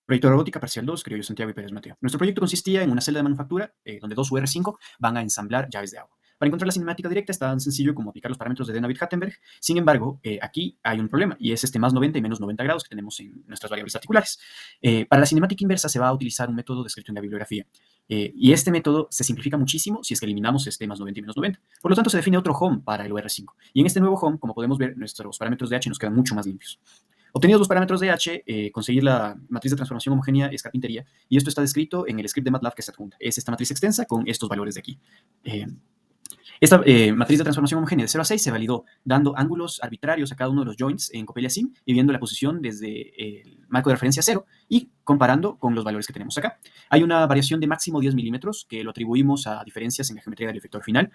Proyecto de robótica parcial 2, creo yo Santiago y Pérez Mateo. Nuestro proyecto consistía en una celda de manufactura donde dos UR5 van a ensamblar llaves de agua. Para encontrar la cinemática directa es tan sencillo como aplicar los parámetros de Navier-Hattenberg. Sin embargo, aquí hay un problema y es este más 90 y menos 90 grados que tenemos en nuestras variables articulares. Para la cinemática inversa se va a utilizar un método descrito en la bibliografía. Y este método se simplifica muchísimo si es que eliminamos este más 90 y menos 90. Por lo tanto, se define otro home para el UR5. Y en este nuevo home, como podemos ver, nuestros parámetros de H nos quedan mucho más limpios. Obtenidos los parámetros de H, conseguir la matriz de transformación homogénea es carpintería, y esto está descrito en el script de MATLAB que se adjunta. Es esta matriz extensa con estos valores de aquí. Esta matriz de transformación homogénea de 0 a 6 se validó dando ángulos arbitrarios a cada uno de los joints en Coppelia Sim y viendo la posición desde el marco de referencia 0 y comparando con los valores que tenemos acá. Hay una variación de máximo 10 milímetros que lo atribuimos a diferencias en la geometría del efector final.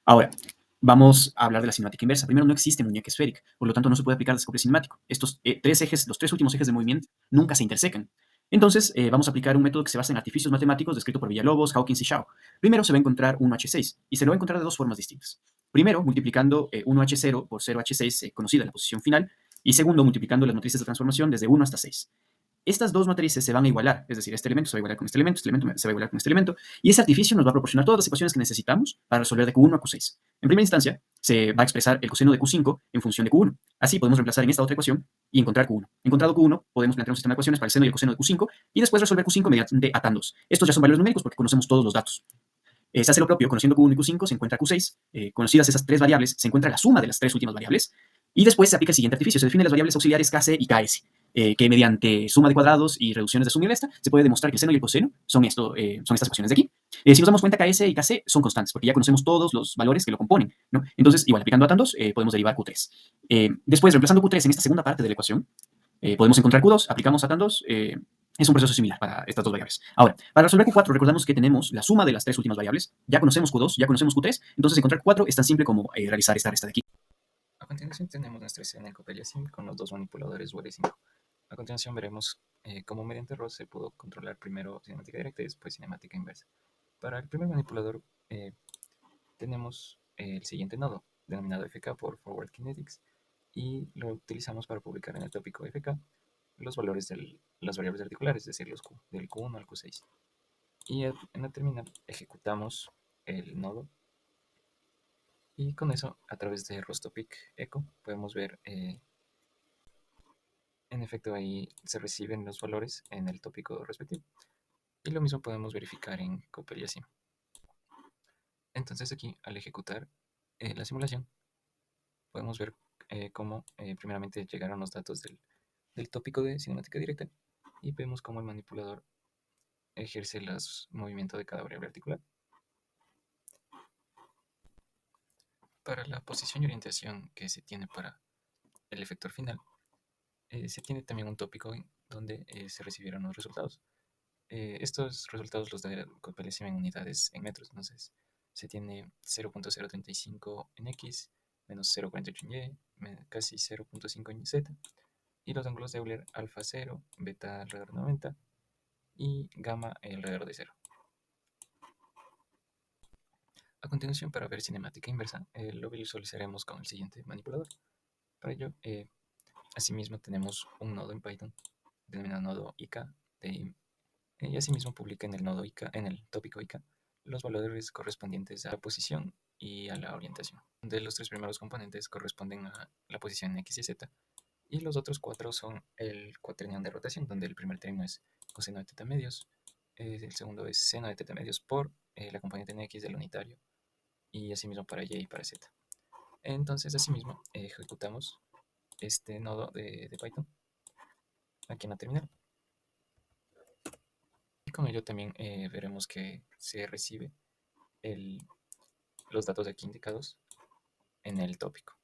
Ahora, vamos a hablar de la cinemática inversa. Primero, no existe muñeca esférica, por lo tanto no se puede aplicar el desacoplo cinemático. Estos tres ejes, los tres últimos ejes de movimiento, nunca se intersecan. Entonces, vamos a aplicar un método que se basa en artificios matemáticos descrito por Villalobos, Hawkins y Shao. Primero se va a encontrar 1H6 y se lo va a encontrar de dos formas distintas. Primero, multiplicando 1H0 por 0H6, conocida la posición final, y segundo, multiplicando las matrices de transformación desde 1 hasta 6. Estas dos matrices se van a igualar, es decir, este elemento se va a igualar con este elemento se va a igualar con este elemento, y ese artificio nos va a proporcionar todas las ecuaciones que necesitamos para resolver de Q1 a Q6. En primera instancia, se va a expresar el coseno de Q5 en función de Q1. Así podemos reemplazar en esta otra ecuación y encontrar Q1. Encontrado Q1, podemos plantear un sistema de ecuaciones para el seno y el coseno de Q5 y después resolver Q5 mediante atan2. Estos ya son valores numéricos porque conocemos todos los datos. Se hace lo propio, conociendo Q1 y Q5, se encuentra Q6. Conocidas esas tres variables, se encuentra la suma de las tres últimas variables. Y después se aplica el siguiente artificio. Se definen las variables auxiliares Kc y Ks, que mediante suma de cuadrados y reducciones de suma y resta, se puede demostrar que el seno y el coseno son estas ecuaciones de aquí. Si nos damos cuenta, Ks y Kc son constantes, porque ya conocemos todos los valores que lo componen, ¿no? Entonces, igual, aplicando atan2, podemos derivar Q3. Después, reemplazando Q3 en esta segunda parte de la ecuación, podemos encontrar Q2, aplicamos atan2, es un proceso similar para estas dos variables. Ahora, para resolver Q4, recordamos que tenemos la suma de las tres últimas variables. Ya conocemos Q2, ya conocemos Q3, entonces encontrar Q4 es tan simple como realizar esta resta de aquí. A continuación tenemos nuestra escena en Coppelia Sim con los dos manipuladores UR5. A continuación veremos cómo mediante ROS se pudo controlar primero cinemática directa y después cinemática inversa. Para el primer manipulador tenemos el siguiente nodo, denominado FK por Forward Kinetics, y lo utilizamos para publicar en el tópico FK los valores de las variables articulares, es decir, los Q, del Q1 al Q6. Y en la terminal ejecutamos el nodo y con eso, a través de Rostopic Echo, podemos ver, en efecto, ahí se reciben los valores en el tópico respectivo. Y lo mismo podemos verificar en Coppelia Sim. Entonces aquí, al ejecutar la simulación, podemos ver cómo primeramente llegaron los datos del tópico de cinemática directa y vemos cómo el manipulador ejerce los movimientos de cada variable articular. Para la posición y orientación que se tiene para el efector final, se tiene también un tópico donde se recibieron los resultados. Estos resultados los aparecen en unidades en metros, entonces se tiene 0.035 en X, menos 0.48 en Y, casi 0.5 en Z, y los ángulos de Euler alfa 0, beta alrededor de 90 y gamma alrededor de 0. A continuación, para ver cinemática inversa, lo visualizaremos con el siguiente manipulador. Para ello, asimismo tenemos un nodo en Python denominado nodo IK y asimismo publica en el nodo IK, en el tópico IK, los valores correspondientes a la posición y a la orientación. De los tres primeros componentes corresponden a la posición en X y Z, y los otros cuatro son el cuaternión de rotación, donde el primer término es coseno de teta medios, el segundo es seno de teta medios por la componente en X del unitario, y asimismo para Y y para Z. Entonces, asimismo, ejecutamos este nodo de Python aquí en la terminal. Y con ello también veremos que se recibe los datos aquí indicados en el tópico.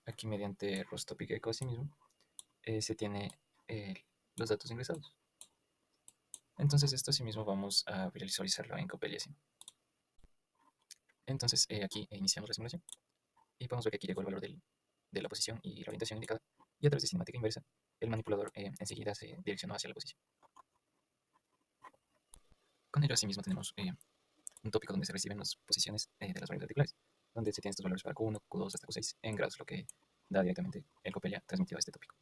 Aquí mediante Rostopic Echo asimismo se tiene los datos ingresados. Entonces esto asimismo vamos a visualizarlo en Coppelia Sim. Entonces aquí iniciamos la simulación y podemos ver que aquí llegó el valor de la posición y la orientación indicada, y a través de cinemática inversa el manipulador enseguida se direccionó hacia la posición. Con ello asimismo tenemos un tópico donde se reciben las posiciones de las variables articulares, donde se tienen estos valores para Q1, Q2 hasta Q6 en grados, lo que da directamente el Coppelia transmitido a este tópico.